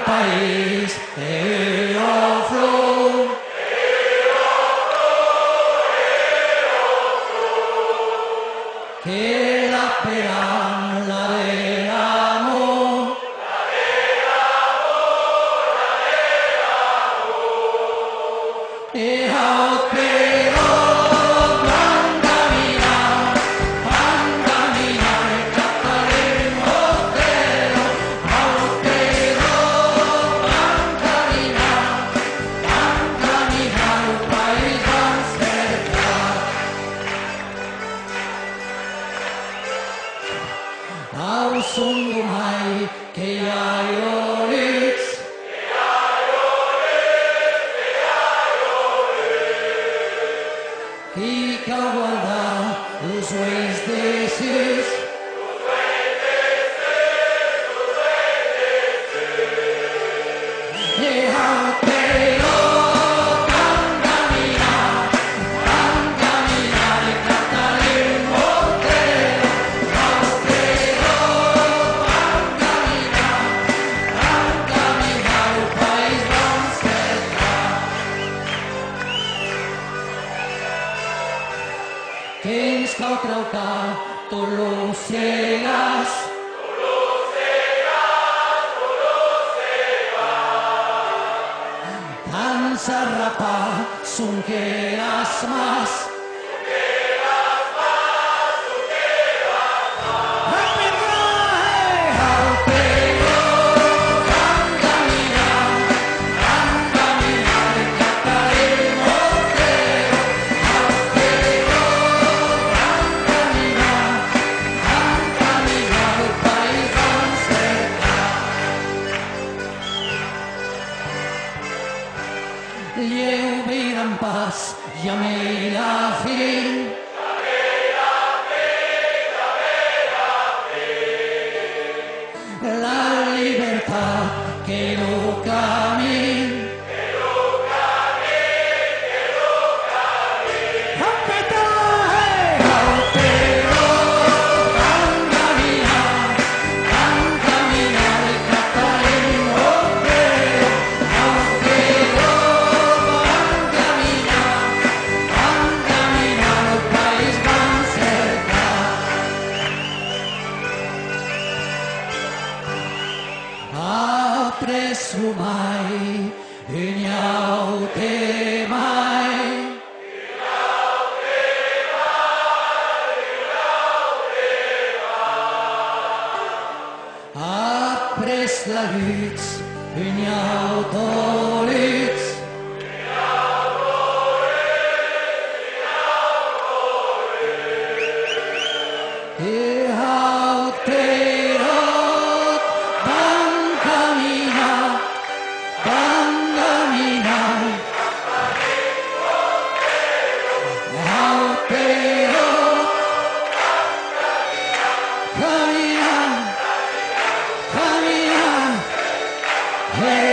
país e offro che la pena la dejamos e au sundu mai che aiolix i que guarda los uells de sis e au però que ens cal traucar tots los ciegas tan sarrapar son que las más lleu vida en paz, llamé la fin. La libertad que no camina. Presu mai, ignau te mai. Apres la luz, ignau tolits. E au te Hey!